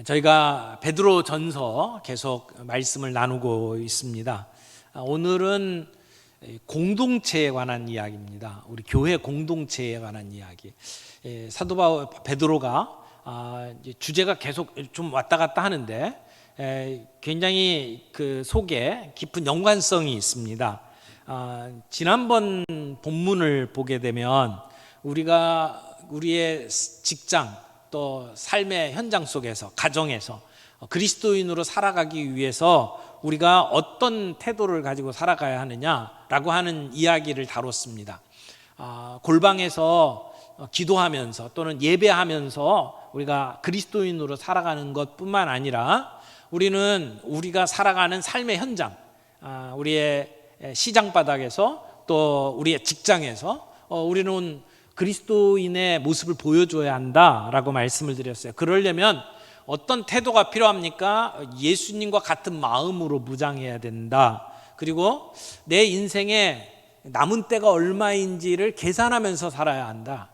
저희가 베드로 전서 계속 말씀을 나누고 있습니다. 오늘은 공동체에 관한 이야기입니다. 우리 교회 공동체에 관한 이야기. 사도 바울 베드로가 주제가 계속 좀 왔다 갔다 하는데 굉장히 그 속에 깊은 연관성이 있습니다. 지난번 본문을 보게 되면 우리가 우리의 직장 또 삶의 현장 속에서 가정에서 그리스도인으로 살아가기 위해서 우리가 어떤 태도를 가지고 살아가야 하느냐라고 하는 이야기를 다뤘습니다. 골방에서 기도하면서 또는 예배하면서 우리가 그리스도인으로 살아가는 것뿐만 아니라 우리는 우리가 살아가는 삶의 현장, 우리의 시장 바닥에서 또 우리의 직장에서 우리는 그리스도인의 모습을 보여줘야 한다라고 말씀을 드렸어요. 그러려면 어떤 태도가 필요합니까? 예수님과 같은 마음으로 무장해야 된다. 그리고 내 인생에 남은 때가 얼마인지를 계산하면서 살아야 한다.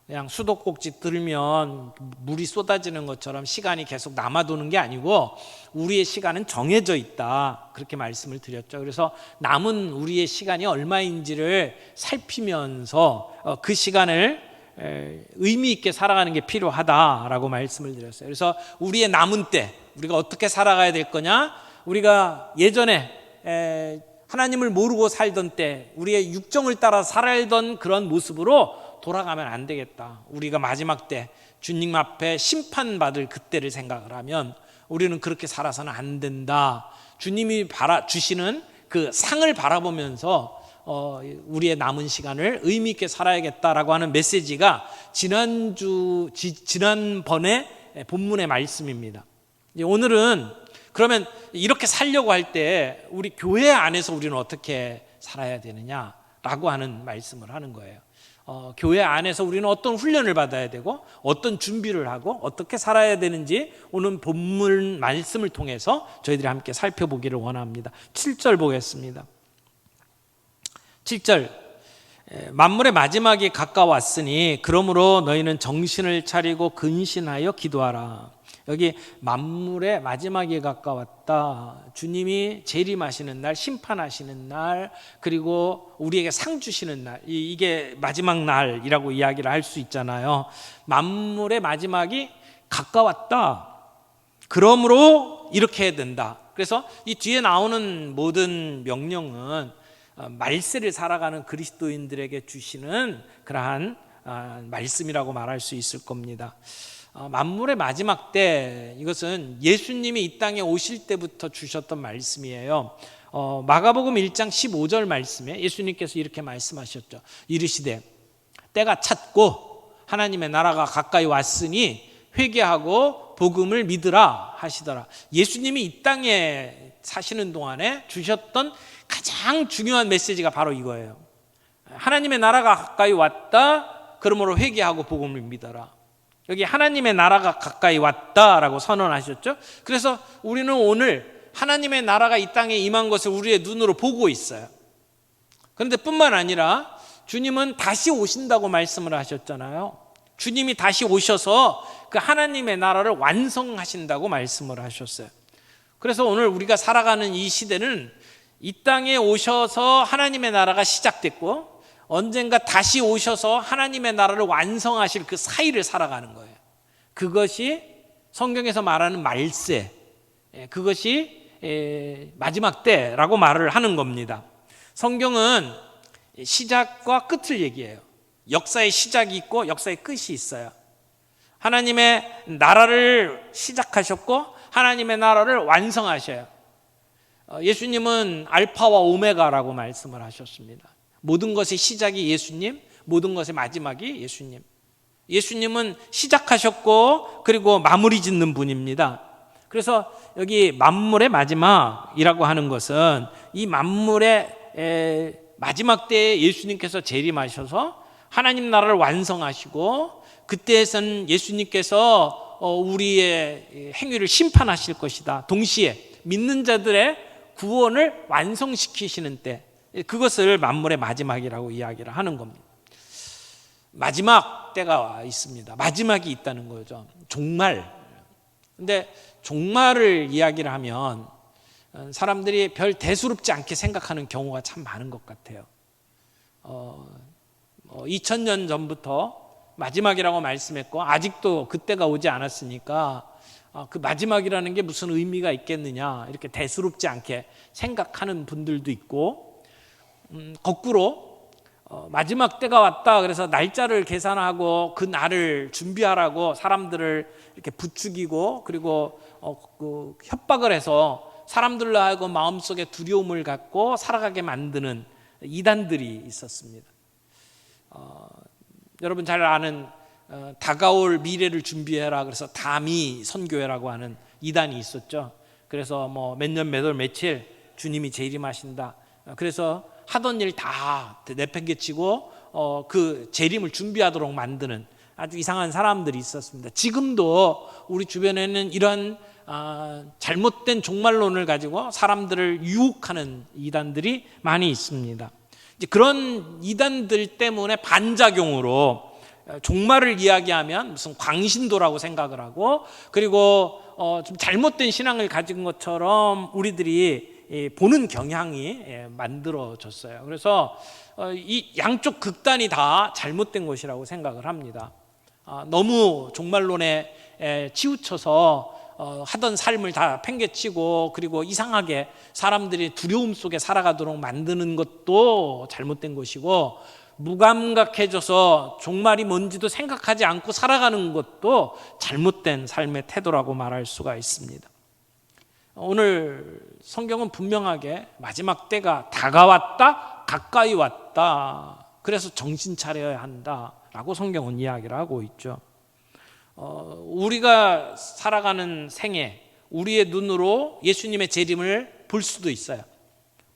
그냥 수도꼭지 들면 물이 쏟아지는 것처럼 시간이 계속 남아도는 게 아니고 우리의 시간은 정해져 있다. 그렇게 말씀을 드렸죠. 그래서 남은 우리의 시간이 얼마인지를 살피면서 그 시간을 의미 있게 살아가는 게 필요하다라고 말씀을 드렸어요. 그래서 우리의 남은 때 우리가 어떻게 살아가야 될 거냐? 우리가 예전에 하나님을 모르고 살던 때 우리의 육정을 따라 살던 그런 모습으로 돌아가면 안 되겠다. 우리가 마지막 때 주님 앞에 심판받을 그때를 생각을 하면 우리는 그렇게 살아서는 안 된다. 주님이 주시는 그 상을 바라보면서 우리의 남은 시간을 의미 있게 살아야겠다라고 하는 메시지가 지난번에 본문의 말씀입니다. 오늘은 그러면 이렇게 살려고 할 때 우리 교회 안에서 우리는 어떻게 살아야 되느냐라고 하는 말씀을 하는 거예요. 교회 안에서 우리는 어떤 훈련을 받아야 되고 어떤 준비를 하고 어떻게 살아야 되는지 오늘 본문 말씀을 통해서 저희들이 함께 살펴보기를 원합니다. 7절 보겠습니다. 7절 만물의 마지막이 가까웠으니 그러므로 너희는 정신을 차리고 근신하여 기도하라. 여기 만물의 마지막이 가까웠다. 주님이 재림하시는 날, 심판하시는 날, 그리고 우리에게 상 주시는 날, 이게 마지막 날이라고 이야기를 할 수 있잖아요. 만물의 마지막이 가까웠다. 그러므로 이렇게 해야 된다. 그래서 이 뒤에 나오는 모든 명령은 말세를 살아가는 그리스도인들에게 주시는 그러한 말씀이라고 말할 수 있을 겁니다. 만물의 마지막 때, 이것은 예수님이 이 땅에 오실 때부터 주셨던 말씀이에요. 마가복음 1장 15절 말씀에 예수님께서 이렇게 말씀하셨죠. 이르시되 때가 찼고 하나님의 나라가 가까이 왔으니 회개하고 복음을 믿으라 하시더라. 예수님이 이 땅에 사시는 동안에 주셨던 가장 중요한 메시지가 바로 이거예요. 하나님의 나라가 가까이 왔다. 그러므로 회개하고 복음을 믿어라. 여기 하나님의 나라가 가까이 왔다라고 선언하셨죠. 그래서 우리는 오늘 하나님의 나라가 이 땅에 임한 것을 우리의 눈으로 보고 있어요. 그런데 뿐만 아니라 주님은 다시 오신다고 말씀을 하셨잖아요. 주님이 다시 오셔서 그 하나님의 나라를 완성하신다고 말씀을 하셨어요. 그래서 오늘 우리가 살아가는 이 시대는 이 땅에 오셔서 하나님의 나라가 시작됐고 언젠가 다시 오셔서 하나님의 나라를 완성하실 그 사이를 살아가는 거예요. 그것이 성경에서 말하는 말세, 그것이 마지막 때라고 말을 하는 겁니다. 성경은 시작과 끝을 얘기해요. 역사의 시작이 있고 역사의 끝이 있어요. 하나님의 나라를 시작하셨고 하나님의 나라를 완성하셔요. 예수님은 알파와 오메가라고 말씀을 하셨습니다. 모든 것의 시작이 예수님, 모든 것의 마지막이 예수님. 예수님은 시작하셨고 그리고 마무리 짓는 분입니다. 그래서 여기 만물의 마지막이라고 하는 것은 이 만물의 마지막 때에 예수님께서 재림하셔서 하나님 나라를 완성하시고 그때에서는 예수님께서 우리의 행위를 심판하실 것이다. 동시에 믿는 자들의 구원을 완성시키시는 때, 그것을 만물의 마지막이라고 이야기를 하는 겁니다. 마지막 때가 있습니다. 마지막이 있다는 거죠. 종말. 근데 종말을 이야기를 하면 사람들이 별 대수롭지 않게 생각하는 경우가 참 많은 것 같아요. 2000년 전부터 마지막이라고 말씀했고 아직도 그때가 오지 않았으니까 그 마지막이라는 게 무슨 의미가 있겠느냐 이렇게 대수롭지 않게 생각하는 분들도 있고, 거꾸로 마지막 때가 왔다 그래서 날짜를 계산하고 그 날을 준비하라고 사람들을 이렇게 부추기고 그리고 협박을 해서 사람들로 하여금 마음속에 두려움을 갖고 살아가게 만드는 이단들이 있었습니다. 여러분 잘 아는 다가올 미래를 준비해라 그래서 다미 선교회라고 하는 이단이 있었죠. 그래서 뭐 몇 년 몇 월 며칠 주님이 재림하신다. 그래서 하던 일 다 내팽개치고 그 재림을 준비하도록 만드는 아주 이상한 사람들이 있었습니다. 지금도 우리 주변에는 이런 잘못된 종말론을 가지고 사람들을 유혹하는 이단들이 많이 있습니다. 이제 그런 이단들 때문에 반작용으로 종말을 이야기하면 무슨 광신도라고 생각을 하고, 그리고 좀 잘못된 신앙을 가진 것처럼 우리들이 보는 경향이 만들어졌어요. 그래서 이 양쪽 극단이 다 잘못된 것이라고 생각을 합니다. 너무 종말론에 치우쳐서 하던 삶을 다 팽개치고 그리고 이상하게 사람들이 두려움 속에 살아가도록 만드는 것도 잘못된 것이고, 무감각해져서 종말이 뭔지도 생각하지 않고 살아가는 것도 잘못된 삶의 태도라고 말할 수가 있습니다. 오늘 성경은 분명하게 마지막 때가 다가왔다, 가까이 왔다, 그래서 정신 차려야 한다라고 성경은 이야기를 하고 있죠. 우리가 살아가는 생애, 우리의 눈으로 예수님의 재림을 볼 수도 있어요.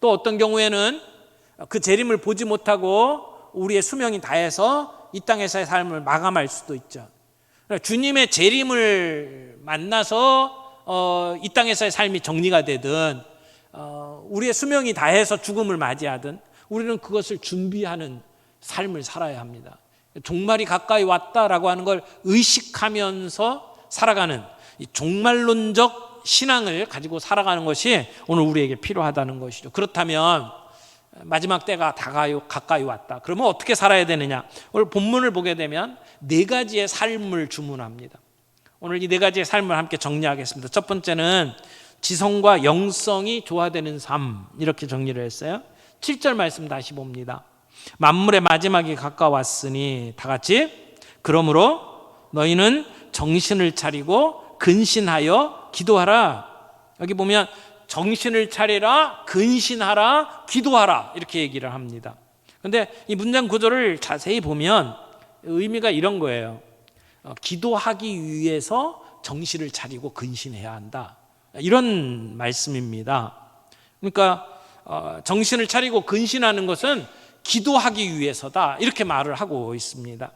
또 어떤 경우에는 그 재림을 보지 못하고 우리의 수명이 다해서 이 땅에서의 삶을 마감할 수도 있죠. 주님의 재림을 만나서 이 땅에서의 삶이 정리가 되든 우리의 수명이 다해서 죽음을 맞이하든 우리는 그것을 준비하는 삶을 살아야 합니다. 종말이 가까이 왔다라고 하는 걸 의식하면서 살아가는 이 종말론적 신앙을 가지고 살아가는 것이 오늘 우리에게 필요하다는 것이죠. 그렇다면 마지막 때가 가까이 왔다. 그러면 어떻게 살아야 되느냐? 오늘 본문을 보게 되면 네 가지의 삶을 주문합니다. 오늘 이 네 가지의 삶을 함께 정리하겠습니다. 첫 번째는 지성과 영성이 조화되는 삶, 이렇게 정리를 했어요. 7절 말씀 다시 봅니다. 만물의 마지막이 가까웠으니, 다 같이, 그러므로 너희는 정신을 차리고 근신하여 기도하라. 여기 보면 정신을 차리라, 근신하라, 기도하라, 이렇게 얘기를 합니다. 그런데 이 문장 구조를 자세히 보면 의미가 이런 거예요. 기도하기 위해서 정신을 차리고 근신해야 한다, 이런 말씀입니다. 그러니까 정신을 차리고 근신하는 것은 기도하기 위해서다, 이렇게 말을 하고 있습니다.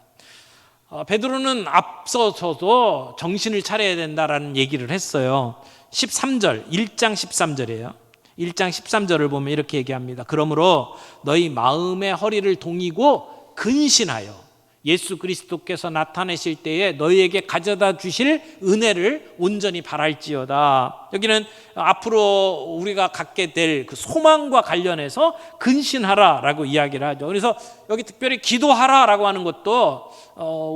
베드로는 앞서서도 정신을 차려야 된다라는 얘기를 했어요. 13절, 1장 13절이에요. 1장 13절을 보면 이렇게 얘기합니다. 그러므로 너희 마음의 허리를 동이고 근신하여 예수 그리스도께서 나타내실 때에 너희에게 가져다 주실 은혜를 온전히 바랄지어다. 여기는 앞으로 우리가 갖게 될 그 소망과 관련해서 근신하라라고 이야기를 하죠. 그래서 여기 특별히 기도하라라고 하는 것도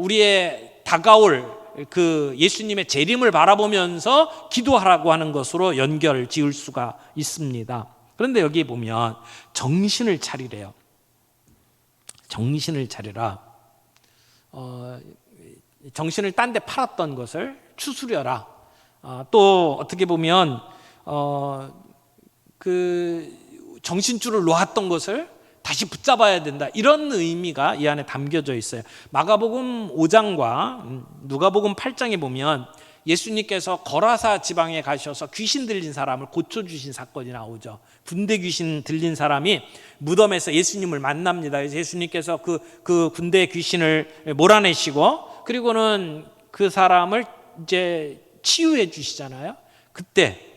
우리의 다가올 그 예수님의 재림을 바라보면서 기도하라고 하는 것으로 연결을 지을 수가 있습니다. 그런데 여기 보면 정신을 차리래요. 정신을 차리라. 정신을 딴 데 팔았던 것을 추스려라. 또 어떻게 보면 그 정신줄을 놓았던 것을 다시 붙잡아야 된다, 이런 의미가 이 안에 담겨져 있어요. 마가복음 5장과 누가복음 8장에 보면 예수님께서 거라사 지방에 가셔서 귀신 들린 사람을 고쳐주신 사건이 나오죠. 군대 귀신 들린 사람이 무덤에서 예수님을 만납니다. 그래서 예수님께서 그 군대 귀신을 몰아내시고 그리고는 그 사람을 이제 치유해 주시잖아요. 그때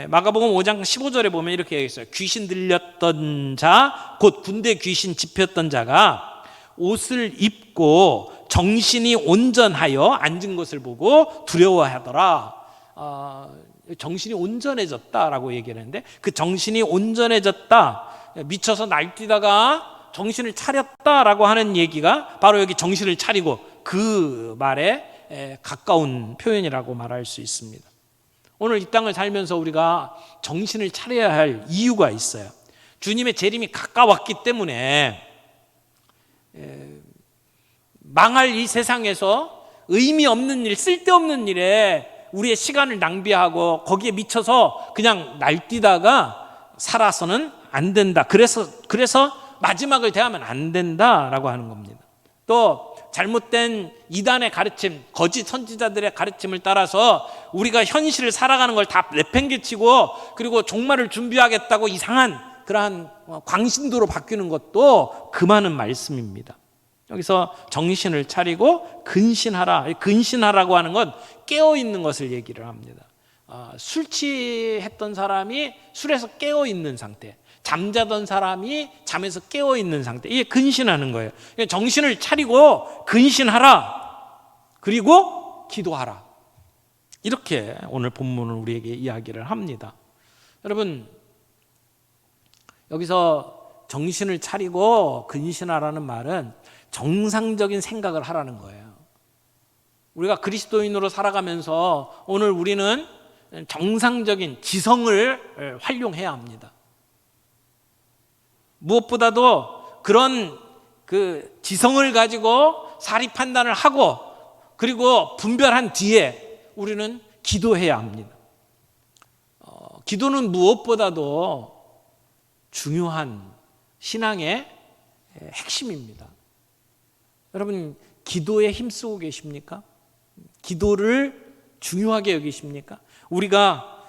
마가복음 5장 15절에 보면 이렇게 얘기했어요. 귀신 들렸던 자, 곧 군대 귀신 집혔던 자가 옷을 입고 정신이 온전하여 앉은 것을 보고 두려워하더라. 정신이 온전해졌다라고 얘기를 하는데, 그 정신이 온전해졌다, 미쳐서 날뛰다가 정신을 차렸다라고 하는 얘기가 바로 여기 정신을 차리고 그 말에 가까운 표현이라고 말할 수 있습니다. 오늘 이 땅을 살면서 우리가 정신을 차려야 할 이유가 있어요. 주님의 재림이 가까웠기 때문에 망할 이 세상에서 의미 없는 일, 쓸데없는 일에 우리의 시간을 낭비하고 거기에 미쳐서 그냥 날뛰다가 살아서는 안 된다. 그래서 마지막을 대하면 안 된다라고 하는 겁니다. 또 잘못된 이단의 가르침, 거짓 선지자들의 가르침을 따라서 우리가 현실을 살아가는 걸 다 내팽개치고 그리고 종말을 준비하겠다고 이상한 그러한 광신도로 바뀌는 것도 금하는 말씀입니다. 여기서 정신을 차리고 근신하라. 근신하라고 하는 건 깨어있는 것을 얘기를 합니다. 술 취했던 사람이 술에서 깨어있는 상태, 잠자던 사람이 잠에서 깨어있는 상태, 이게 근신하는 거예요. 정신을 차리고 근신하라, 그리고 기도하라, 이렇게 오늘 본문은 우리에게 이야기를 합니다. 여러분, 여기서 정신을 차리고 근신하라는 말은 정상적인 생각을 하라는 거예요. 우리가 그리스도인으로 살아가면서 오늘 우리는 정상적인 지성을 활용해야 합니다. 무엇보다도 그런 그 지성을 가지고 사리 판단을 하고 그리고 분별한 뒤에 우리는 기도해야 합니다. 기도는 무엇보다도 중요한 신앙의 핵심입니다. 여러분, 기도에 힘쓰고 계십니까? 기도를 중요하게 여기십니까? 우리가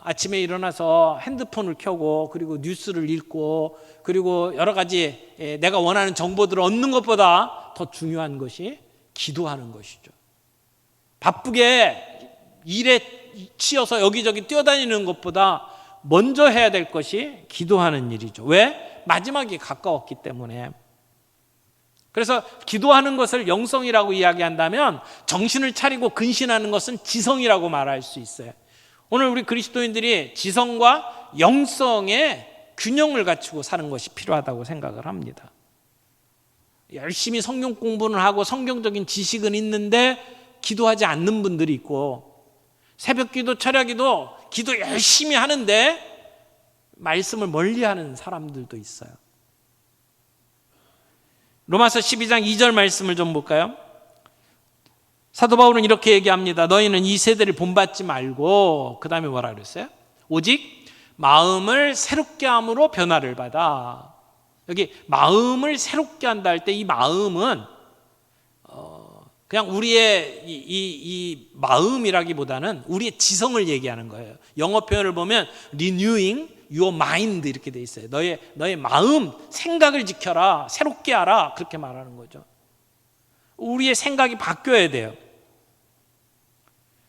아침에 일어나서 핸드폰을 켜고 그리고 뉴스를 읽고 그리고 여러 가지 내가 원하는 정보들을 얻는 것보다 더 중요한 것이 기도하는 것이죠. 바쁘게 일에 치여서 여기저기 뛰어다니는 것보다 먼저 해야 될 것이 기도하는 일이죠. 왜? 마지막이 가까웠기 때문에. 그래서 기도하는 것을 영성이라고 이야기한다면 정신을 차리고 근신하는 것은 지성이라고 말할 수 있어요. 오늘 우리 그리스도인들이 지성과 영성의 균형을 갖추고 사는 것이 필요하다고 생각을 합니다. 열심히 성경 공부는 하고 성경적인 지식은 있는데 기도하지 않는 분들이 있고, 새벽 기도, 철야 기도, 기도 열심히 하는데 말씀을 멀리하는 사람들도 있어요. 로마서 12장 2절 말씀을 좀 볼까요? 사도 바울은 이렇게 얘기합니다. 너희는 이 세대를 본받지 말고, 그 다음에 뭐라 그랬어요? 오직 마음을 새롭게 함으로 변화를 받아. 여기 마음을 새롭게 한다 할 때 이 마음은 그냥 우리의 이 마음이라기보다는 우리의 지성을 얘기하는 거예요. 영어 표현을 보면 renewing your mind 이렇게 돼 있어요. 너의 마음, 생각을 지켜라, 새롭게 하라, 그렇게 말하는 거죠. 우리의 생각이 바뀌어야 돼요.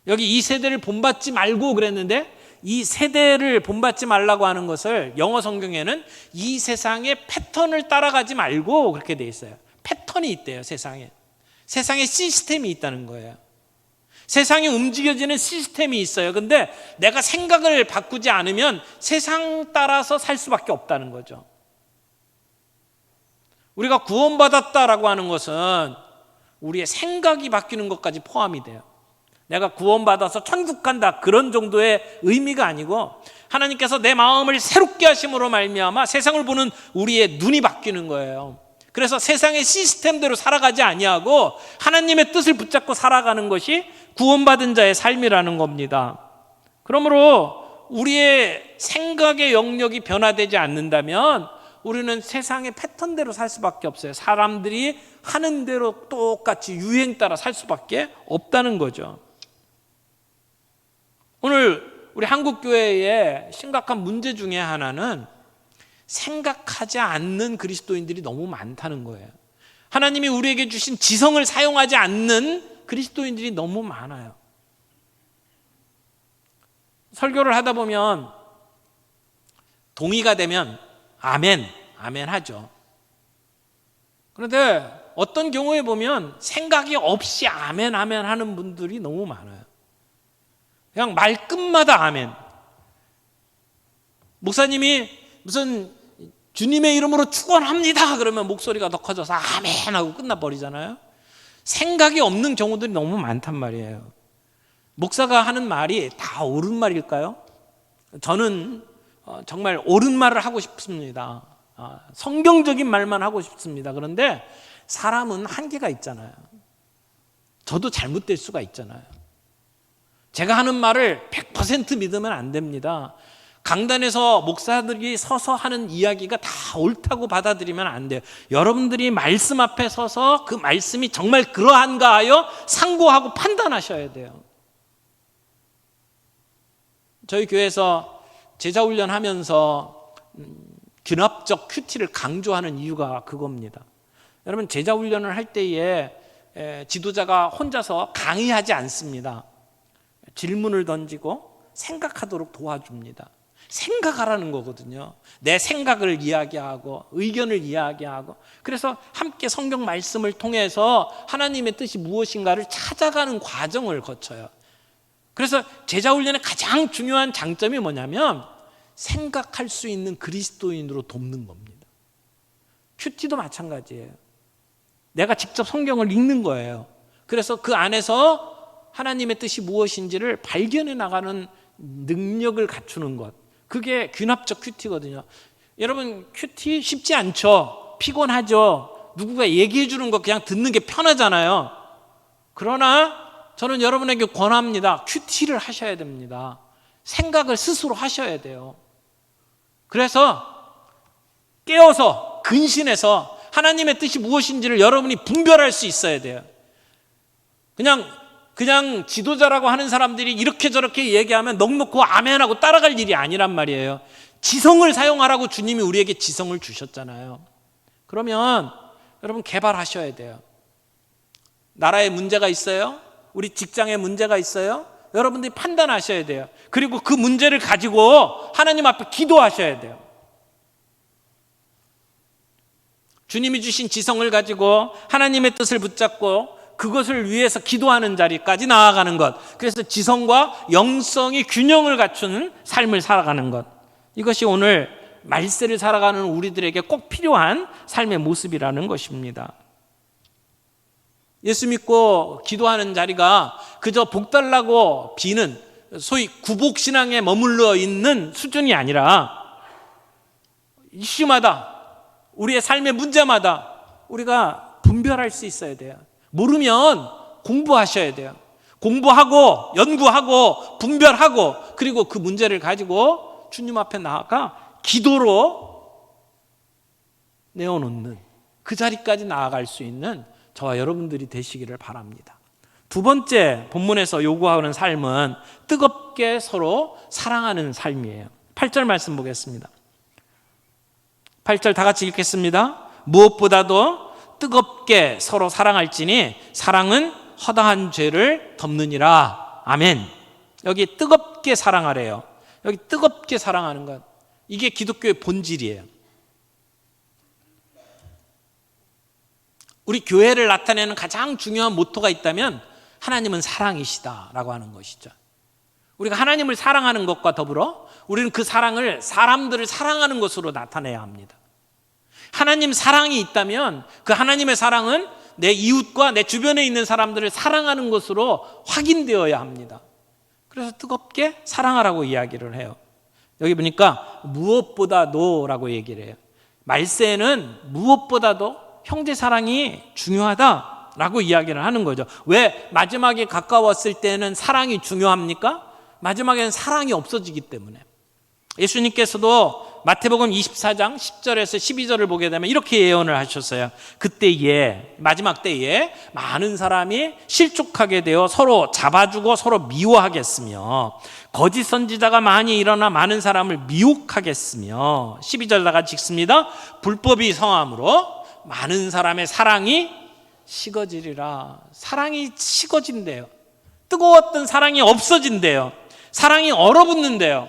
여기 이 세대를 본받지 말고 그랬는데, 이 세대를 본받지 말라고 하는 것을 영어 성경에는 이 세상의 패턴을 따라가지 말고 그렇게 돼 있어요. 패턴이 있대요. 세상에 시스템이 있다는 거예요. 세상이 움직여지는 시스템이 있어요. 근데 내가 생각을 바꾸지 않으면 세상 따라서 살 수밖에 없다는 거죠. 우리가 구원받았다라고 하는 것은 우리의 생각이 바뀌는 것까지 포함이 돼요. 내가 구원받아서 천국 간다, 그런 정도의 의미가 아니고 하나님께서 내 마음을 새롭게 하심으로 말미암아 세상을 보는 우리의 눈이 바뀌는 거예요. 그래서 세상의 시스템대로 살아가지 아니하고 하나님의 뜻을 붙잡고 살아가는 것이 구원받은 자의 삶이라는 겁니다. 그러므로 우리의 생각의 영역이 변화되지 않는다면 우리는 세상의 패턴대로 살 수밖에 없어요. 사람들이 하는 대로 똑같이 유행 따라 살 수밖에 없다는 거죠. 오늘 우리 한국교회의 심각한 문제 중에 하나는 생각하지 않는 그리스도인들이 너무 많다는 거예요. 하나님이 우리에게 주신 지성을 사용하지 않는 그리스도인들이 너무 많아요. 설교를 하다 보면 동의가 되면 아멘, 아멘 하죠. 그런데 어떤 경우에 보면 생각이 없이 아멘, 아멘 하는 분들이 너무 많아요. 그냥 말끝마다 아멘. 목사님이 무슨 주님의 이름으로 축원합니다 그러면 목소리가 더 커져서 아멘 하고 끝나버리잖아요. 생각이 없는 경우들이 너무 많단 말이에요. 목사가 하는 말이 다 옳은 말일까요? 저는 정말 옳은 말을 하고 싶습니다. 성경적인 말만 하고 싶습니다. 그런데 사람은 한계가 있잖아요. 저도 잘못될 수가 있잖아요. 제가 하는 말을 100% 믿으면 안 됩니다. 강단에서 목사들이 서서 하는 이야기가 다 옳다고 받아들이면 안 돼요. 여러분들이 말씀 앞에 서서 그 말씀이 정말 그러한가 하여 상고하고 판단하셔야 돼요. 저희 교회에서 제자훈련 하면서 귀납적 큐티를 강조하는 이유가 그겁니다. 여러분, 제자훈련을 할 때에 지도자가 혼자서 강의하지 않습니다. 질문을 던지고 생각하도록 도와줍니다. 생각하라는 거거든요. 내 생각을 이야기하고 의견을 이야기하고, 그래서 함께 성경 말씀을 통해서 하나님의 뜻이 무엇인가를 찾아가는 과정을 거쳐요. 그래서 제자훈련의 가장 중요한 장점이 뭐냐면 생각할 수 있는 그리스도인으로 돕는 겁니다. 큐티도 마찬가지예요. 내가 직접 성경을 읽는 거예요. 그래서 그 안에서 하나님의 뜻이 무엇인지를 발견해 나가는 능력을 갖추는 것, 그게 귀납적 큐티거든요. 여러분, 큐티 쉽지 않죠. 피곤하죠. 누군가 얘기해 주는 거 그냥 듣는 게 편하잖아요. 그러나 저는 여러분에게 권합니다. 큐티를 하셔야 됩니다. 생각을 스스로 하셔야 돼요. 그래서 깨어서 근신해서 하나님의 뜻이 무엇인지를 여러분이 분별할 수 있어야 돼요. 그냥 지도자라고 하는 사람들이 이렇게 저렇게 얘기하면 넋놓고 아멘하고 따라갈 일이 아니란 말이에요. 지성을 사용하라고 주님이 우리에게 지성을 주셨잖아요. 그러면 여러분 개발하셔야 돼요. 나라에 문제가 있어요? 우리 직장에 문제가 있어요? 여러분들이 판단하셔야 돼요. 그리고 그 문제를 가지고 하나님 앞에 기도하셔야 돼요. 주님이 주신 지성을 가지고 하나님의 뜻을 붙잡고 그것을 위해서 기도하는 자리까지 나아가는 것, 그래서 지성과 영성이 균형을 갖추는 삶을 살아가는 것, 이것이 오늘 말세를 살아가는 우리들에게 꼭 필요한 삶의 모습이라는 것입니다. 예수 믿고 기도하는 자리가 그저 복달라고 비는 소위 구복신앙에 머물러 있는 수준이 아니라 이슈마다, 우리의 삶의 문제마다 우리가 분별할 수 있어야 돼요. 모르면 공부하셔야 돼요. 공부하고 연구하고 분별하고, 그리고 그 문제를 가지고 주님 앞에 나아가 기도로 내어놓는 그 자리까지 나아갈 수 있는 저와 여러분들이 되시기를 바랍니다. 두 번째 본문에서 요구하는 삶은 뜨겁게 서로 사랑하는 삶이에요. 8절 말씀 보겠습니다. 8절 다 같이 읽겠습니다. 무엇보다도 뜨겁게 서로 사랑할지니 사랑은 허다한 죄를 덮느니라. 아멘. 여기 뜨겁게 사랑하래요. 여기 뜨겁게 사랑하는 것, 이게 기독교의 본질이에요. 우리 교회를 나타내는 가장 중요한 모토가 있다면 하나님은 사랑이시다라고 하는 것이죠. 우리가 하나님을 사랑하는 것과 더불어 우리는 그 사랑을 사람들을 사랑하는 것으로 나타내야 합니다. 하나님 사랑이 있다면 그 하나님의 사랑은 내 이웃과 내 주변에 있는 사람들을 사랑하는 것으로 확인되어야 합니다. 그래서 뜨겁게 사랑하라고 이야기를 해요. 여기 보니까 무엇보다도라고 얘기를 해요. 말세에는 무엇보다도 형제 사랑이 중요하다라고 이야기를 하는 거죠. 왜 마지막에 가까웠을 때는 사랑이 중요합니까? 마지막에는 사랑이 없어지기 때문에. 예수님께서도 마태복음 24장 10절에서 12절을 보게 되면 이렇게 예언을 하셨어요. 그때에, 마지막 때에 많은 사람이 실족하게 되어 서로 잡아주고 서로 미워하겠으며 거짓 선지자가 많이 일어나 많은 사람을 미혹하겠으며, 12절 다 같이 읽습니다. 불법이 성함으로 많은 사람의 사랑이 식어지리라. 사랑이 식어진대요. 뜨거웠던 사랑이 없어진대요. 사랑이 얼어붙는대요.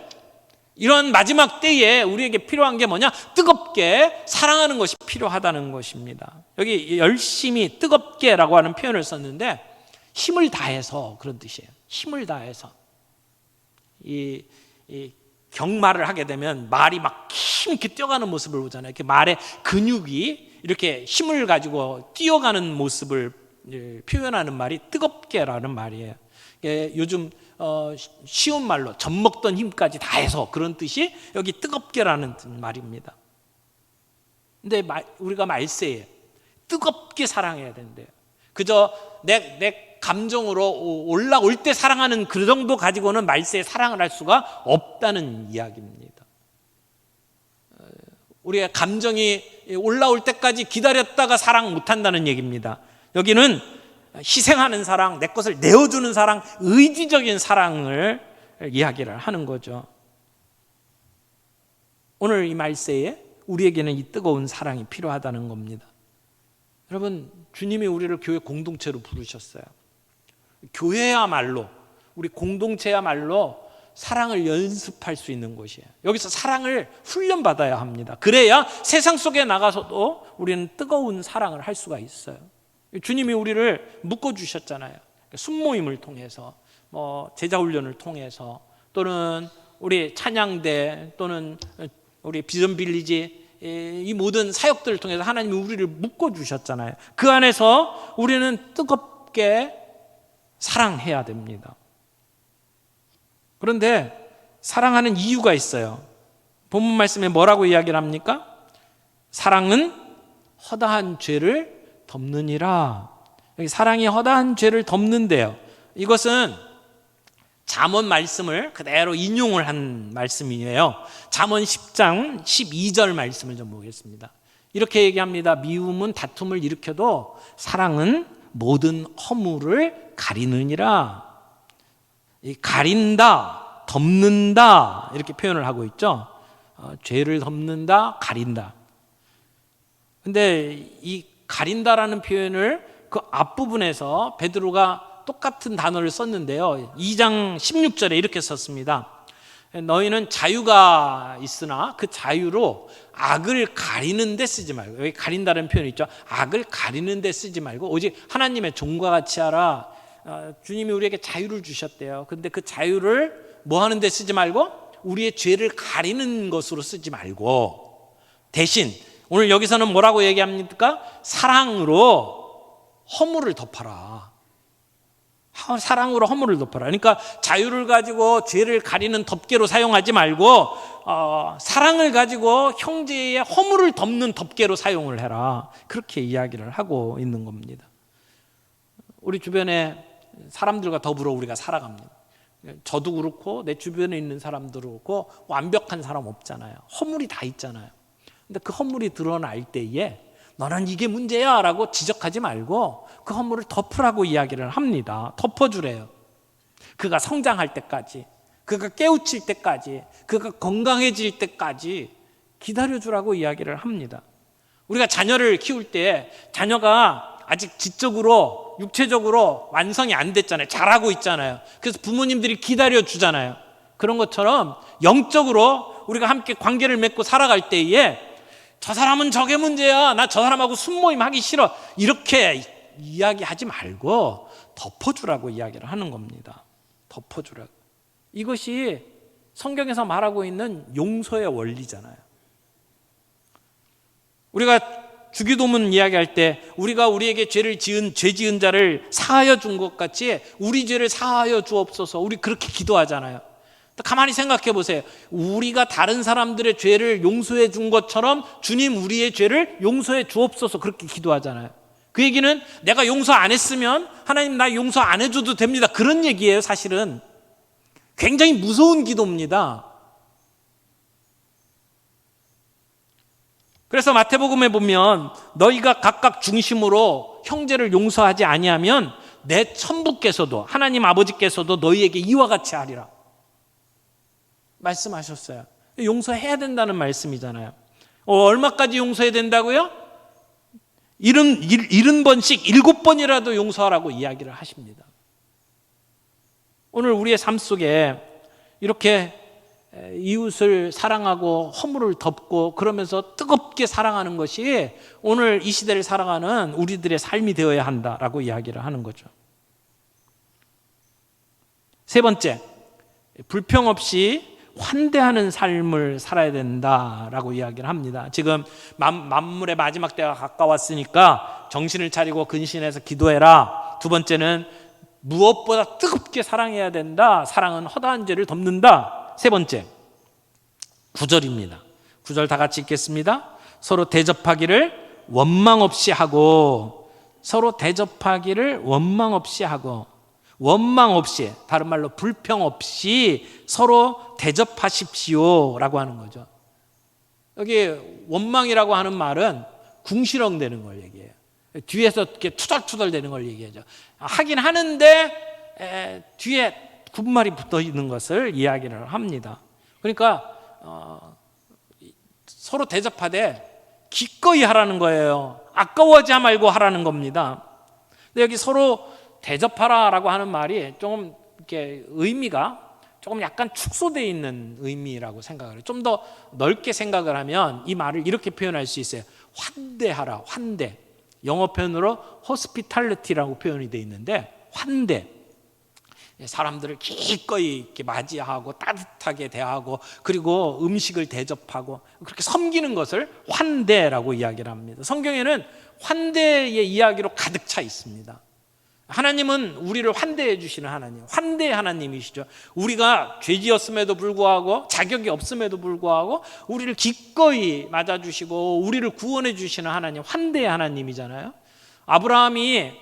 이런 마지막 때에 우리에게 필요한 게 뭐냐? 뜨겁게 사랑하는 것이 필요하다는 것입니다. 여기 열심히 뜨겁게라고 하는 표현을 썼는데 힘을 다해서 그런 뜻이에요. 힘을 다해서. 이 경마를 하게 되면 말이 막 힘있게 뛰어가는 모습을 보잖아요. 이렇게 말의 근육이 이렇게 힘을 가지고 뛰어가는 모습을 표현하는 말이 뜨겁게라는 말이에요. 요즘 쉬운 말로 젖먹던 힘까지 다 해서 그런 뜻이 여기 뜨겁게라는 말입니다. 근데 우리가 말세에 뜨겁게 사랑해야 된대요. 그저 내 감정으로 올라올 때 사랑하는 그 정도 가지고는 말세에 사랑을 할 수가 없다는 이야기입니다. 우리가 감정이 올라올 때까지 기다렸다가 사랑 못한다는 얘기입니다. 여기는 희생하는 사랑, 내 것을 내어주는 사랑, 의지적인 사랑을 이야기를 하는 거죠. 오늘 이 말세에 우리에게는 이 뜨거운 사랑이 필요하다는 겁니다. 여러분, 주님이 우리를 교회 공동체로 부르셨어요. 교회야말로, 우리 공동체야말로 사랑을 연습할 수 있는 곳이에요. 여기서 사랑을 훈련받아야 합니다. 그래야 세상 속에 나가서도 우리는 뜨거운 사랑을 할 수가 있어요. 주님이 우리를 묶어주셨잖아요. 순모임을 통해서, 제자훈련을 통해서, 또는 우리 찬양대, 또는 우리 비전빌리지, 이 모든 사역들을 통해서 하나님이 우리를 묶어주셨잖아요. 그 안에서 우리는 뜨겁게 사랑해야 됩니다. 그런데 사랑하는 이유가 있어요. 본문 말씀에 뭐라고 이야기를 합니까? 사랑은 허다한 죄를 덮느니라. 여기 사랑이 허다한 죄를 덮는데요. 이것은 잠언 말씀을 그대로 인용을 한 말씀이에요. 잠언 10장 12절 말씀을 좀 보겠습니다. 이렇게 얘기합니다. 미움은 다툼을 일으켜도 사랑은 모든 허물을 가리느니라. 가린다, 덮는다 이렇게 표현을 하고 있죠. 죄를 덮는다, 가린다. 근데 이 가린다라는 표현을 그 앞부분에서 베드로가 똑같은 단어를 썼는데요. 2장 16절에 이렇게 썼습니다. 너희는 자유가 있으나 그 자유로 악을 가리는 데 쓰지 말고, 여기 가린다는 표현이 있죠. 악을 가리는 데 쓰지 말고 오직 하나님의 종과 같이 하라. 주님이 우리에게 자유를 주셨대요. 근데 그 자유를 뭐 하는 데 쓰지 말고 우리의 죄를 가리는 것으로 쓰지 말고 대신 오늘 여기서는 뭐라고 얘기합니까? 사랑으로 허물을 덮어라. 사랑으로 허물을 덮어라. 그러니까 자유를 가지고 죄를 가리는 덮개로 사용하지 말고 사랑을 가지고 형제의 허물을 덮는 덮개로 사용을 해라. 그렇게 이야기를 하고 있는 겁니다. 우리 주변에 사람들과 더불어 우리가 살아갑니다. 저도 그렇고 내 주변에 있는 사람도 그렇고 완벽한 사람 없잖아요. 허물이 다 있잖아요. 근데 그 허물이 드러날 때에 너는 이게 문제야 라고 지적하지 말고 그 허물을 덮으라고 이야기를 합니다. 덮어주래요. 그가 성장할 때까지, 그가 깨우칠 때까지, 그가 건강해질 때까지 기다려주라고 이야기를 합니다. 우리가 자녀를 키울 때 자녀가 아직 지적으로 육체적으로 완성이 안 됐잖아요. 잘하고 있잖아요. 그래서 부모님들이 기다려주잖아요. 그런 것처럼 영적으로 우리가 함께 관계를 맺고 살아갈 때에 저 사람은 저게 문제야, 나 저 사람하고 순모임 하기 싫어, 이렇게 이야기하지 말고 덮어주라고 이야기를 하는 겁니다. 덮어주라고. 이것이 성경에서 말하고 있는 용서의 원리잖아요. 우리가 주기도문 이야기할 때 우리가 우리에게 죄 지은 자를 사하여 준 것 같이 우리 죄를 사하여 주옵소서, 우리 그렇게 기도하잖아요. 가만히 생각해 보세요. 우리가 다른 사람들의 죄를 용서해 준 것처럼 주님 우리의 죄를 용서해 주옵소서 그렇게 기도하잖아요. 그 얘기는 내가 용서 안 했으면 하나님 나 용서 안 해줘도 됩니다, 그런 얘기예요. 사실은 굉장히 무서운 기도입니다. 그래서 마태복음에 보면 너희가 각각 중심으로 형제를 용서하지 아니하면 내 천부께서도, 하나님 아버지께서도 너희에게 이와 같이 하리라 말씀하셨어요. 용서해야 된다는 말씀이잖아요. 얼마까지 용서해야 된다고요? 70번씩 7번이라도 용서하라고 이야기를 하십니다. 오늘 우리의 삶 속에 이렇게 이웃을 사랑하고 허물을 덮고 그러면서 뜨겁게 사랑하는 것이 오늘 이 시대를 살아가는 우리들의 삶이 되어야 한다라고 이야기를 하는 거죠. 세 번째, 불평 없이 환대하는 삶을 살아야 된다라고 이야기를 합니다. 지금 만물의 마지막 때가 가까웠으니까 정신을 차리고 근신해서 기도해라. 두 번째는 무엇보다 뜨겁게 사랑해야 된다. 사랑은 허다한 죄를 덮는다. 세 번째 9절입니다. 9절 다 같이 읽겠습니다. 서로 대접하기를 원망 없이 하고, 서로 대접하기를 원망 없이 하고, 원망 없이, 다른 말로 불평 없이 서로 대접하십시오 라고 하는 거죠. 여기 원망이라고 하는 말은 궁시렁대는 걸 얘기해요. 뒤에서 이렇게 투덜투덜 대는 걸 얘기하죠. 하긴 하는데 뒤에 군말이 붙어 있는 것을 이야기를 합니다. 그러니까 서로 대접하되 기꺼이 하라는 거예요. 아까워하지 말고 하라는 겁니다. 근데 여기 서로 대접하라라고 하는 말이 좀 이렇게 의미가 조금 약간 축소되어 있는 의미라고 생각을 해요. 좀 더 넓게 생각을 하면 이 말을 이렇게 표현할 수 있어요. 환대하라, 환대. 영어 표현으로 hospitality라고 표현이 되어 있는데, 환대. 사람들을 기꺼이 이렇게 맞이하고 따뜻하게 대하고, 그리고 음식을 대접하고 그렇게 섬기는 것을 환대라고 이야기를 합니다. 성경에는 환대의 이야기로 가득 차 있습니다. 하나님은 우리를 환대해 주시는 하나님, 환대의 하나님이시죠. 우리가 죄지었음에도 불구하고, 자격이 없음에도 불구하고 우리를 기꺼이 맞아주시고 우리를 구원해 주시는 하나님, 환대의 하나님이잖아요. 아브라함이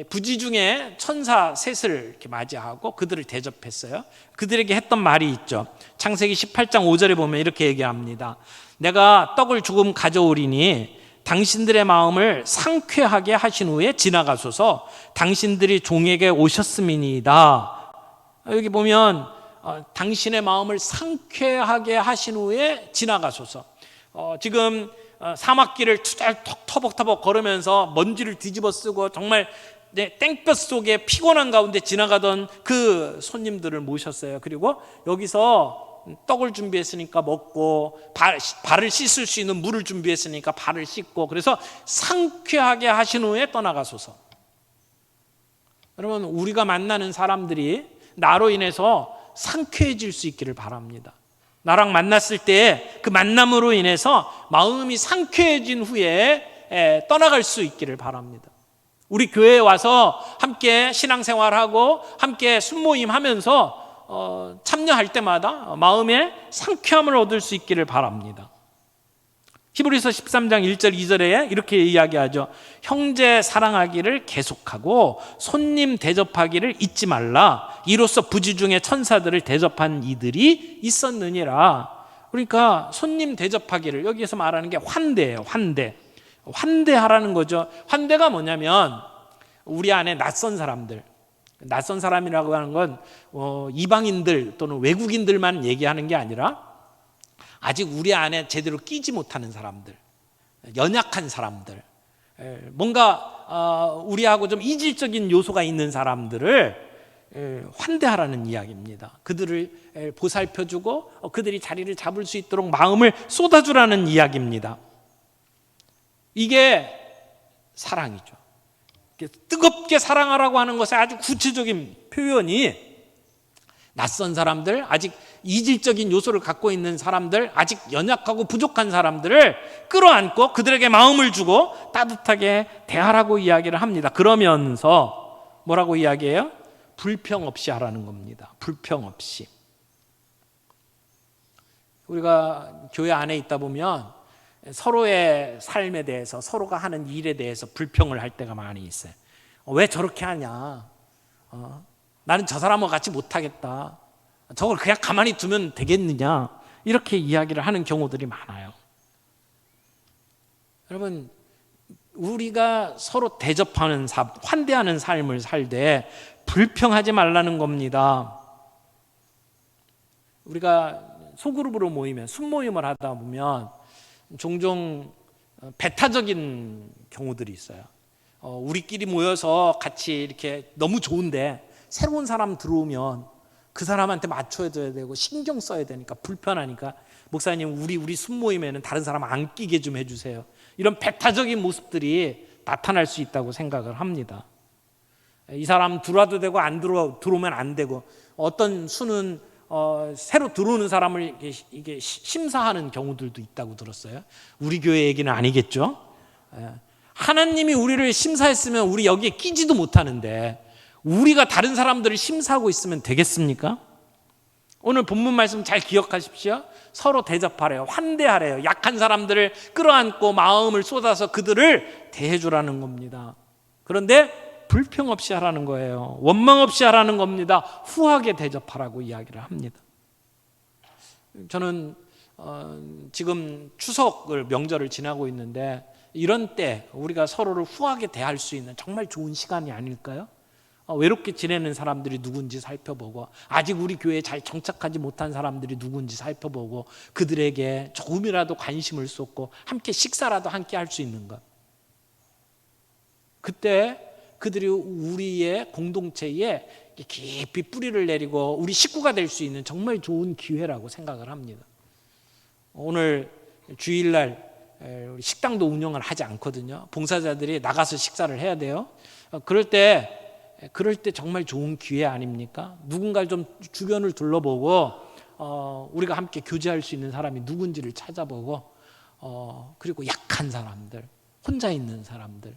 부지 중에 천사 셋을 이렇게 맞이하고 그들을 대접했어요. 그들에게 했던 말이 있죠. 창세기 18장 5절에 보면 이렇게 얘기합니다. 내가 떡을 조금 가져오리니 당신들의 마음을 상쾌하게 하신 후에 지나가소서. 당신들이 종에게 오셨음이니이다. 여기 보면 당신의 마음을 상쾌하게 하신 후에 지나가소서. 지금 사막길을 터벅터벅 걸으면서 먼지를 뒤집어 쓰고 정말 땡볕 속에 피곤한 가운데 지나가던 그 손님들을 모셨어요. 그리고 여기서 떡을 준비했으니까 먹고, 발을 씻을 수 있는 물을 준비했으니까 발을 씻고, 그래서 상쾌하게 하신 후에 떠나가소서. 여러분, 우리가 만나는 사람들이 나로 인해서 상쾌해질 수 있기를 바랍니다. 나랑 만났을 때 그 만남으로 인해서 마음이 상쾌해진 후에 떠나갈 수 있기를 바랍니다. 우리 교회에 와서 함께 신앙생활하고 함께 순모임 하면서 참여할 때마다 마음에 상쾌함을 얻을 수 있기를 바랍니다. 히브리서 13장 1절 2절에 이렇게 이야기하죠. 형제 사랑하기를 계속하고 손님 대접하기를 잊지 말라. 이로써 부지 중에 천사들을 대접한 이들이 있었느니라. 그러니까 손님 대접하기를, 여기에서 말하는 게 환대예요. 환대. 환대하라는 거죠. 환대가 뭐냐면 우리 안에 낯선 사람들, 낯선 사람이라고 하는 건 이방인들 또는 외국인들만 얘기하는 게 아니라 아직 우리 안에 제대로 끼지 못하는 사람들, 연약한 사람들, 뭔가 우리하고 좀 이질적인 요소가 있는 사람들을 환대하라는 이야기입니다. 그들을 보살펴주고 그들이 자리를 잡을 수 있도록 마음을 쏟아주라는 이야기입니다. 이게 사랑이죠. 뜨겁게 사랑하라고 하는 것의 아주 구체적인 표현이 낯선 사람들, 아직 이질적인 요소를 갖고 있는 사람들, 아직 연약하고 부족한 사람들을 끌어안고 그들에게 마음을 주고 따뜻하게 대하라고 이야기를 합니다. 그러면서 뭐라고 이야기해요? 불평 없이 하라는 겁니다. 불평 없이. 우리가 교회 안에 있다 보면 서로의 삶에 대해서, 서로가 하는 일에 대해서 불평을 할 때가 많이 있어요. 왜 저렇게 하냐? 나는 저 사람과 같이 못하겠다. 저걸 그냥 가만히 두면 되겠느냐? 이렇게 이야기를 하는 경우들이 많아요. 여러분, 우리가 서로 대접하는 삶, 환대하는 삶을 살되 불평하지 말라는 겁니다. 우리가 소그룹으로 모이면, 순모임을 하다 보면 종종 배타적인 경우들이 있어요. 우리끼리 모여서 같이 이렇게 너무 좋은데 새로운 사람 들어오면 그 사람한테 맞춰줘야 되고 신경 써야 되니까 불편하니까, 목사님 우리 순모임에는 다른 사람 안 끼게 좀 해주세요. 이런 배타적인 모습들이 나타날 수 있다고 생각을 합니다. 이 사람 들어와도 되고 안 들어오면 안 되고, 어떤 수는 새로 들어오는 사람을 이게 심사하는 경우들도 있다고 들었어요. 우리 교회 얘기는 아니겠죠. 하나님이 우리를 심사했으면 우리 여기에 끼지도 못하는데 우리가 다른 사람들을 심사하고 있으면 되겠습니까? 오늘 본문 말씀 잘 기억하십시오. 서로 대접하래요. 환대하래요. 약한 사람들을 끌어안고 마음을 쏟아서 그들을 대해주라는 겁니다. 그런데 불평 없이 하라는 거예요. 원망 없이 하라는 겁니다. 후하게 대접하라고 이야기를 합니다. 저는 지금 추석을 명절을 지나고 있는데 이런 때 우리가 서로를 후하게 대할 수 있는 정말 좋은 시간이 아닐까요? 외롭게 지내는 사람들이 누군지 살펴보고 아직 우리 교회에 잘 정착하지 못한 사람들이 누군지 살펴보고 그들에게 조금이라도 관심을 쏟고 함께 식사라도 함께 할 수 있는 것. 그때 그들이 우리의 공동체에 깊이 뿌리를 내리고 우리 식구가 될 수 있는 정말 좋은 기회라고 생각을 합니다. 오늘 주일날 식당도 운영을 하지 않거든요. 봉사자들이 나가서 식사를 해야 돼요. 그럴 때 정말 좋은 기회 아닙니까? 누군가를 좀 주변을 둘러보고 우리가 함께 교제할 수 있는 사람이 누군지를 찾아보고 그리고 약한 사람들, 혼자 있는 사람들,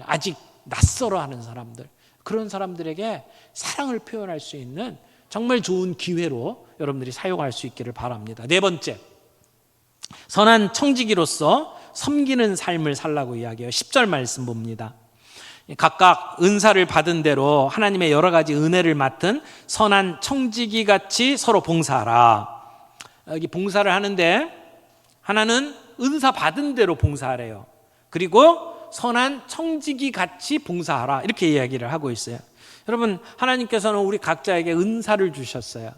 아직 낯설어하는 사람들, 그런 사람들에게 사랑을 표현할 수 있는 정말 좋은 기회로 여러분들이 사용할 수 있기를 바랍니다. 네 번째, 선한 청지기로서 섬기는 삶을 살라고 이야기해요. 10절 말씀 봅니다. 각각 은사를 받은 대로 하나님의 여러 가지 은혜를 맡은 선한 청지기 같이 서로 봉사하라. 여기 봉사를 하는데 하나는 은사 받은 대로 봉사하래요. 그리고 선한 청지기 같이 봉사하라, 이렇게 이야기를 하고 있어요. 여러분, 하나님께서는 우리 각자에게 은사를 주셨어요.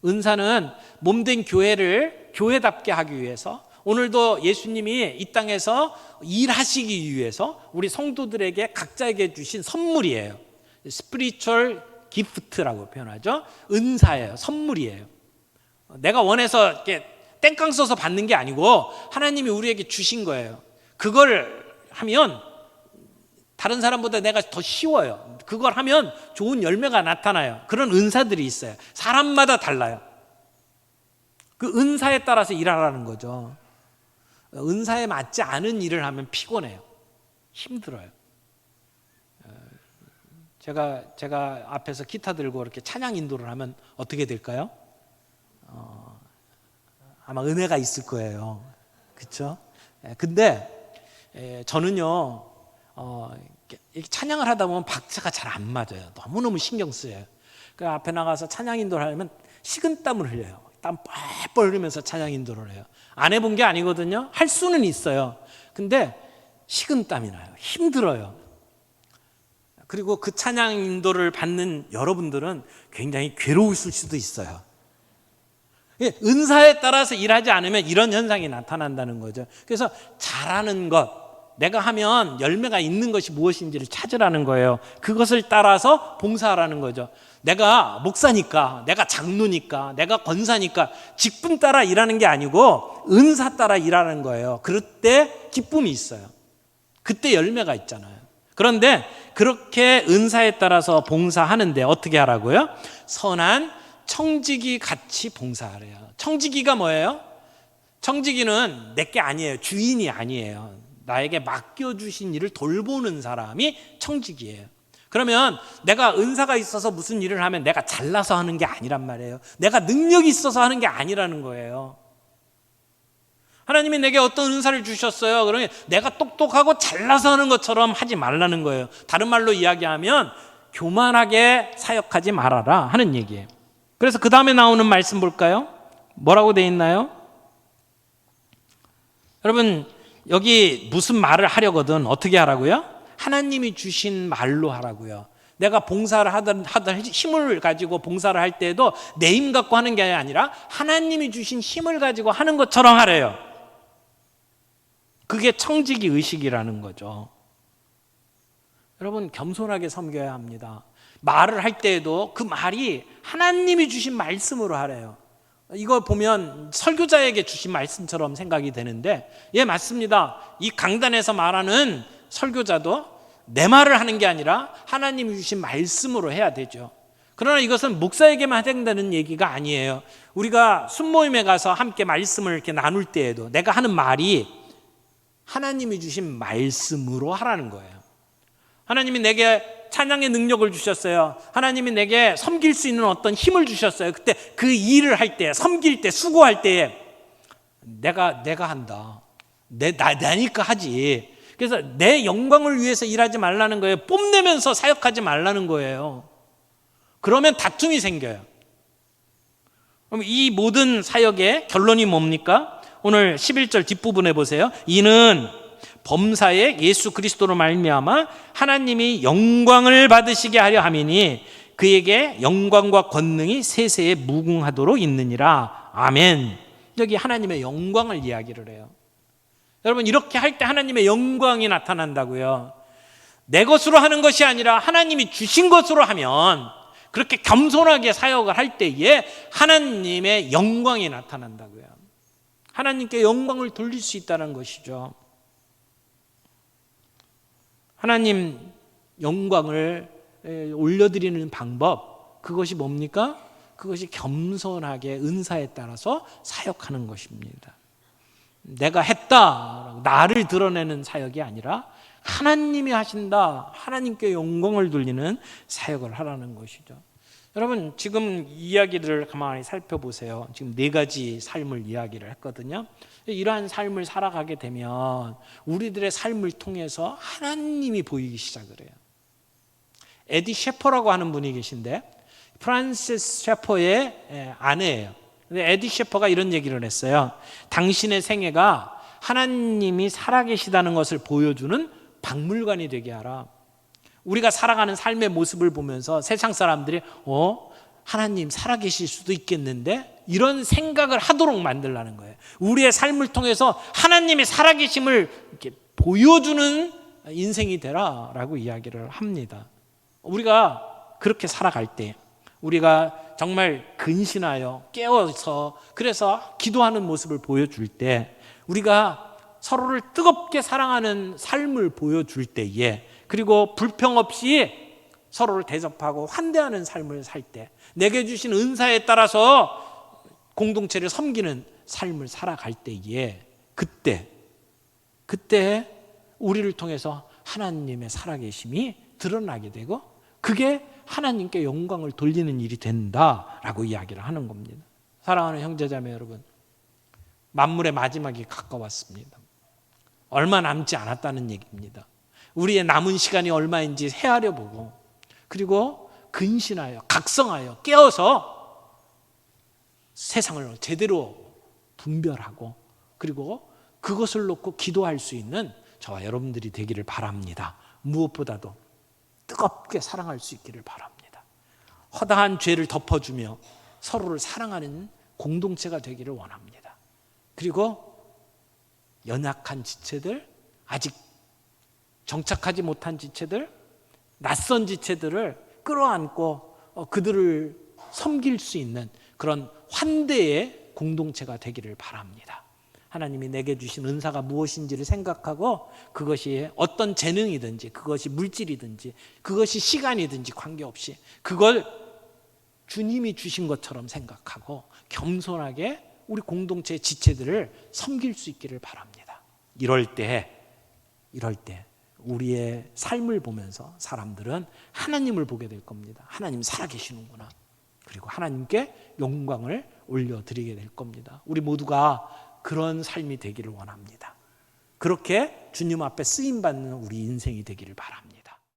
은사는 몸된 교회를 교회답게 하기 위해서, 오늘도 예수님이 이 땅에서 일하시기 위해서 우리 성도들에게 각자에게 주신 선물이에요. 스피리추얼 기프트라고 표현하죠. 은사예요. 선물이에요. 내가 원해서 이렇게 땡깡 써서 받는 게 아니고 하나님이 우리에게 주신 거예요. 그걸 하면 다른 사람보다 내가 더 쉬워요. 그걸 하면 좋은 열매가 나타나요. 그런 은사들이 있어요. 사람마다 달라요. 그 은사에 따라서 일하라는 거죠. 은사에 맞지 않은 일을 하면 피곤해요. 힘들어요. 제가 앞에서 기타 들고 이렇게 찬양 인도를 하면 어떻게 될까요? 아마 은혜가 있을 거예요. 그렇죠? 근데 저는요, 찬양을 하다 보면 박자가 잘 안 맞아요. 너무너무 신경 쓰여요. 그 앞에 나가서 찬양 인도를 하면 식은땀을 흘려요. 땀 뻘뻘 흘리면서 찬양 인도를 해요. 안 해본 게 아니거든요. 할 수는 있어요. 근데 식은땀이 나요. 힘들어요. 그리고 그 찬양 인도를 받는 여러분들은 굉장히 괴로우실 수도 있어요. 은사에 따라서 일하지 않으면 이런 현상이 나타난다는 거죠. 그래서 잘하는 것, 내가 하면 열매가 있는 것이 무엇인지를 찾으라는 거예요. 그것을 따라서 봉사하라는 거죠. 내가 목사니까, 내가 장로니까, 내가 권사니까 직분 따라 일하는 게 아니고 은사 따라 일하는 거예요. 그럴 때 기쁨이 있어요. 그때 열매가 있잖아요. 그런데 그렇게 은사에 따라서 봉사하는데 어떻게 하라고요? 선한 청지기 같이 봉사하래요. 청지기가 뭐예요? 청지기는 내게 아니에요. 주인이 아니에요. 나에게 맡겨주신 일을 돌보는 사람이 청지기예요. 그러면 내가 은사가 있어서 무슨 일을 하면 내가 잘나서 하는 게 아니란 말이에요. 내가 능력이 있어서 하는 게 아니라는 거예요. 하나님이 내게 어떤 은사를 주셨어요. 그러면 내가 똑똑하고 잘나서 하는 것처럼 하지 말라는 거예요. 다른 말로 이야기하면 교만하게 사역하지 말아라 하는 얘기예요. 그래서 그 다음에 나오는 말씀 볼까요? 뭐라고 돼 있나요? 여러분, 여기 무슨 말을 하려거든 어떻게 하라고요? 하나님이 주신 말로 하라고요. 내가 봉사를 하던 힘을 가지고 봉사를 할 때도 내 힘 갖고 하는 게 아니라 하나님이 주신 힘을 가지고 하는 것처럼 하래요. 그게 청지기 의식이라는 거죠. 여러분, 겸손하게 섬겨야 합니다. 말을 할 때에도 그 말이 하나님이 주신 말씀으로 하래요. 이거 보면 설교자에게 주신 말씀처럼 생각이 되는데, 예, 맞습니다. 이 강단에서 말하는 설교자도 내 말을 하는 게 아니라 하나님이 주신 말씀으로 해야 되죠. 그러나 이것은 목사에게만 해당되는 얘기가 아니에요. 우리가 순모임에 가서 함께 말씀을 이렇게 나눌 때에도 내가 하는 말이 하나님이 주신 말씀으로 하라는 거예요. 하나님이 내게 찬양의 능력을 주셨어요. 하나님이 내게 섬길 수 있는 어떤 힘을 주셨어요. 그때 그 일을 할 때, 섬길 때, 수고할 때 내가 한다. 나니까 하지. 그래서 내 영광을 위해서 일하지 말라는 거예요. 뽐내면서 사역하지 말라는 거예요. 그러면 다툼이 생겨요. 그럼 이 모든 사역의 결론이 뭡니까? 오늘 11절 뒷부분에 보세요. 이는 범사에 예수 그리스도로 말미암아 하나님이 영광을 받으시게 하려 함이니 그에게 영광과 권능이 세세에 무궁하도록 있느니라. 아멘. 여기 하나님의 영광을 이야기를 해요. 여러분, 이렇게 할 때 하나님의 영광이 나타난다고요. 내 것으로 하는 것이 아니라 하나님이 주신 것으로 하면, 그렇게 겸손하게 사역을 할 때에 하나님의 영광이 나타난다고요. 하나님께 영광을 돌릴 수 있다는 것이죠. 하나님 영광을 올려드리는 방법, 그것이 뭡니까? 그것이 겸손하게 은사에 따라서 사역하는 것입니다. 내가 했다, 나를 드러내는 사역이 아니라 하나님이 하신다, 하나님께 영광을 돌리는 사역을 하라는 것이죠. 여러분, 지금 이야기들을 가만히 살펴보세요. 지금 4가지 삶을 이야기를 했거든요. 이러한 삶을 살아가게 되면 우리들의 삶을 통해서 하나님이 보이기 시작을 해요. 에디 셰퍼라고 하는 분이 계신데, 프란시스 셰퍼의 아내예요. 근데 에디 셰퍼가 이런 얘기를 했어요. 당신의 생애가 하나님이 살아계시다는 것을 보여주는 박물관이 되게 하라. 우리가 살아가는 삶의 모습을 보면서 세상 사람들이 하나님 살아계실 수도 있겠는데, 이런 생각을 하도록 만들라는 거예요. 우리의 삶을 통해서 하나님의 살아계심을 이렇게 보여주는 인생이 되라라고 이야기를 합니다. 우리가 그렇게 살아갈 때, 우리가 정말 근신하여 깨어서 그래서 기도하는 모습을 보여줄 때, 우리가 서로를 뜨겁게 사랑하는 삶을 보여줄 때에, 그리고 불평 없이 서로를 대접하고 환대하는 삶을 살 때, 내게 주신 은사에 따라서 공동체를 섬기는 삶을 살아갈 때에, 그때 우리를 통해서 하나님의 살아계심이 드러나게 되고, 그게 하나님께 영광을 돌리는 일이 된다라고 이야기를 하는 겁니다. 사랑하는 형제자매 여러분, 만물의 마지막이 가까웠습니다. 얼마 남지 않았다는 얘기입니다. 우리의 남은 시간이 얼마인지 헤아려 보고, 그리고 근신하여 각성하여 깨어서 세상을 제대로 분별하고, 그리고 그것을 놓고 기도할 수 있는 저와 여러분들이 되기를 바랍니다. 무엇보다도 뜨겁게 사랑할 수 있기를 바랍니다. 허다한 죄를 덮어주며 서로를 사랑하는 공동체가 되기를 원합니다. 그리고 연약한 지체들, 아직 정착하지 못한 지체들, 낯선 지체들을 끌어안고 그들을 섬길 수 있는 그런 환대의 공동체가 되기를 바랍니다. 하나님이 내게 주신 은사가 무엇인지를 생각하고, 그것이 어떤 재능이든지, 그것이 물질이든지, 그것이 시간이든지 관계없이 그걸 주님이 주신 것처럼 생각하고 겸손하게 우리 공동체의 지체들을 섬길 수 있기를 바랍니다. 이럴 때 우리의 삶을 보면서 사람들은 하나님을 보게 될 겁니다. 하나님 살아계시는구나. 그리고 하나님께 영광을 올려드리게 될 겁니다. 우리 모두가 그런 삶이 되기를 원합니다. 그렇게 주님 앞에 쓰임받는 우리 인생이 되기를 바랍니다.